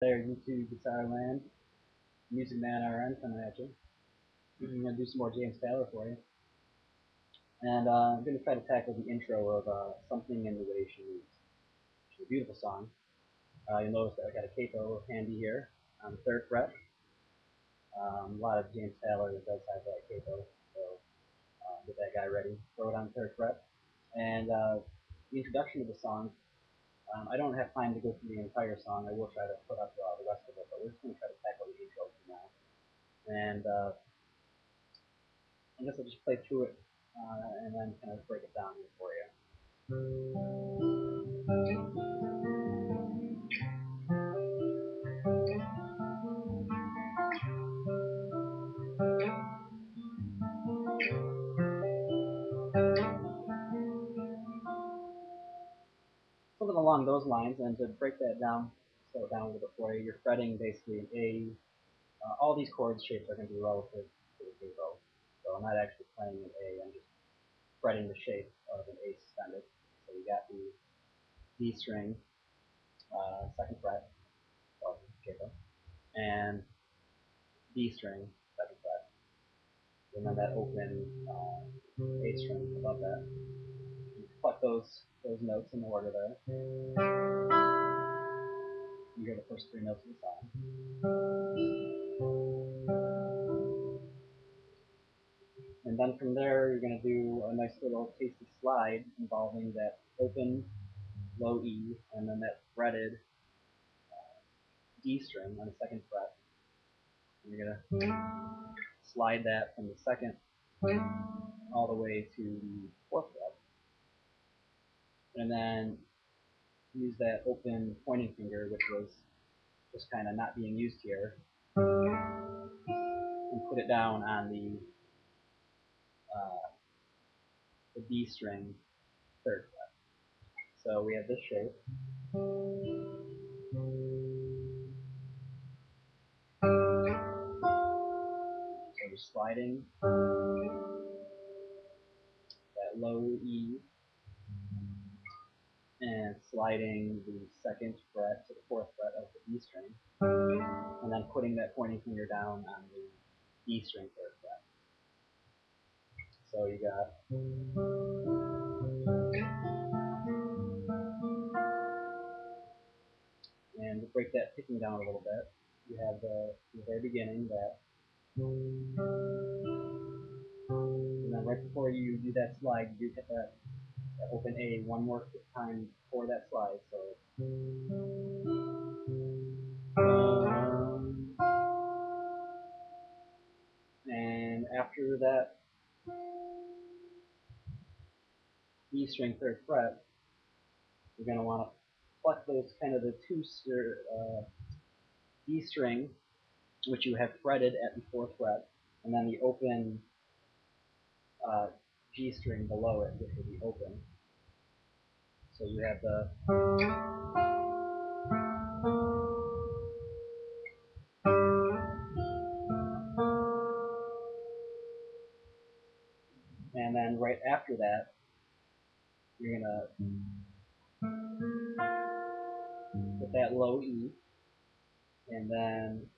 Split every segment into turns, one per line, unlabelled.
There, YouTube Guitar Land, Music Man RN coming at you. I'm going to do some more James Taylor for you. And I'm going to try to tackle the intro of Something in the Way She Moves, which is a beautiful song. You'll notice that I got a capo handy here on the 3rd fret. A lot of James Taylor does have that capo, so get that guy ready. Throw it on the 3rd fret. And the introduction to the song, I don't have time to go through the entire song. I will try to put up the rest of it, but we're just going to try to tackle the intro for now. And I guess I'll just play through it and then kind of break it down here for you. Something along those lines, and to break that down, slow it down a little bit for you, you're fretting basically an A. All these chord shapes are going to be relative to the zero. So I'm not actually playing an A, I'm just fretting the shape of an A suspended. So you got the D string, 2nd fret, and D string, 2nd fret, and then that open A string above that. You pluck those notes in order there. You hear the first 3 notes of the song. And then from there, you're going to do a nice little tasty slide involving that open low E and then that fretted D string on the 2nd fret. And you're going to slide that from the 2nd all the way to the 4th fret. And then use that open pointing finger, which was just kind of not being used here, and put it down on the D string 3rd fret. So we have this shape. So just sliding that low E and sliding the 2nd fret to the 4th fret of the D string, and then putting that pointing finger down on the D string 3rd fret. So you got and to break that picking down a little bit, you have the very beginning that, and then right before you do that slide, you hit that open A one more time for that slide. So and after that D string 3rd fret, you're going to want to pluck those kind of the 2 D string, which you have fretted at the 4th fret, and then the open G string below it, which will be open. So you have the and then right after that, you're gonna put that low E, and then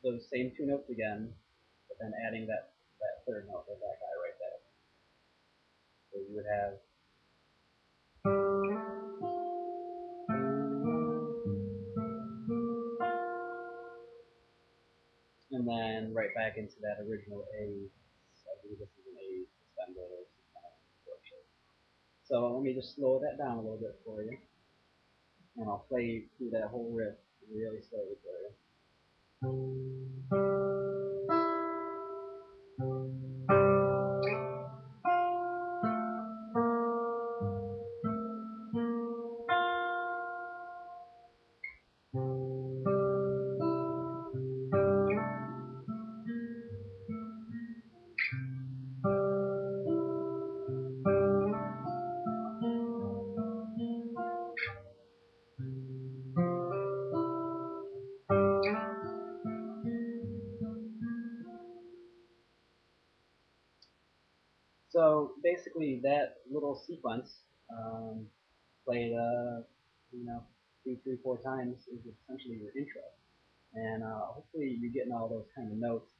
those same 2 notes again, but then adding that 3rd note of that guy right there. So you would have and then right back into that original A. I believe this is an A suspended or some kind of chord shape. So let me just slow that down a little bit for you, and I'll play through that whole riff really slowly for you. So basically, that little sequence played, you know, 2, 3, 4 times is essentially your intro. And hopefully you're getting all those kind of notes.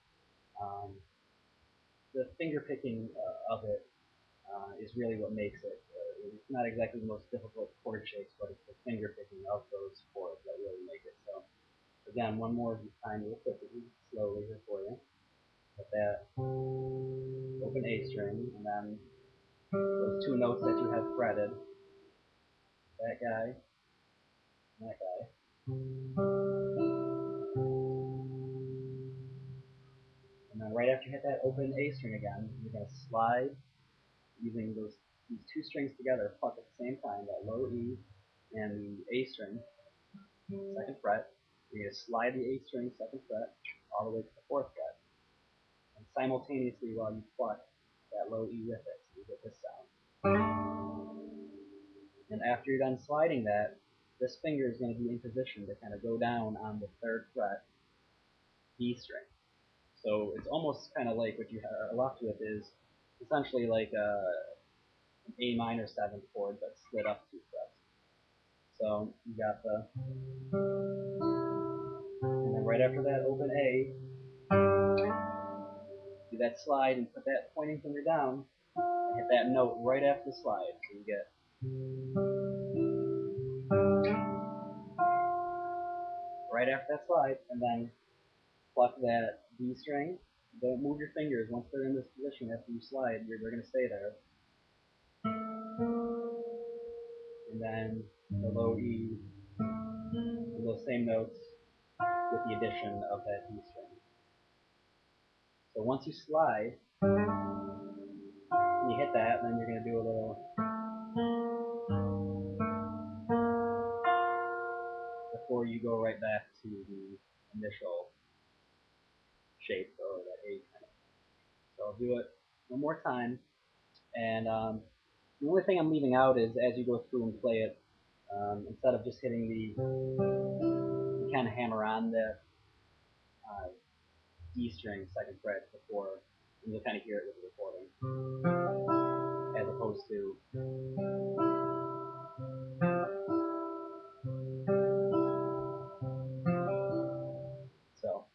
Um, the finger picking of it is really what makes it. It's not exactly the most difficult chord shapes, but it's the finger picking of those chords that really make it. So again, one more time real quickly, slowly here for you. With that open A string, and then those two notes that you have fretted, that guy, and that guy. And then right after you hit that open A string again, you're going to slide using these two strings together, pluck at the same time, that low E and the A string, second fret. You're going to slide the A string, second fret, all the way to the fourth fret. And simultaneously while you pluck that low E with it, so you get this sound. And after you're done sliding that, this finger is going to be in position to kind of go down on the third fret D string. So it's almost kind of like what you are left with is essentially like an A minor 7th chord that's split up 2 frets. So you got the, and then right after that open A, do that slide and put that pointing finger down and hit that note right after the slide. So you get right after that slide, and then pluck that D string. Don't move your fingers. Once they're in this position after you slide, they're going to stay there. And then the low E, and those same notes with the addition of that D string. So once you slide, and you hit that, then you're going to do a little before you go right back to the initial shape or that A kind of thing. So I'll do it one more time, and the only thing I'm leaving out is as you go through and play it, instead of just hitting you kind of hammer on the D string second fret before, and you'll kind of hear it with the recording, as opposed to so.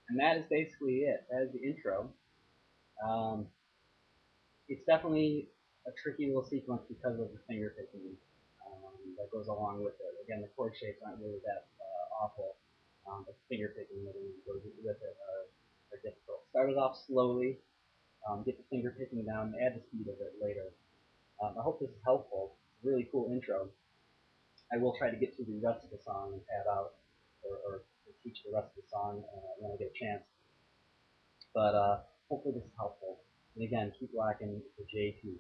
And that is basically it. That is the intro. Um, it's definitely a tricky little sequence because of the finger picking that goes along with it. Again, the chord shapes aren't really that awful, but the finger picking that goes with it are difficult. Start it off slowly, get the finger picking down, add the speed of it later. I hope this is helpful. It's a really cool intro. I will try to get to the rest of the song and pad out or teach the rest of the song when I get a chance. But hopefully this is helpful. And again, keep rocking the J2.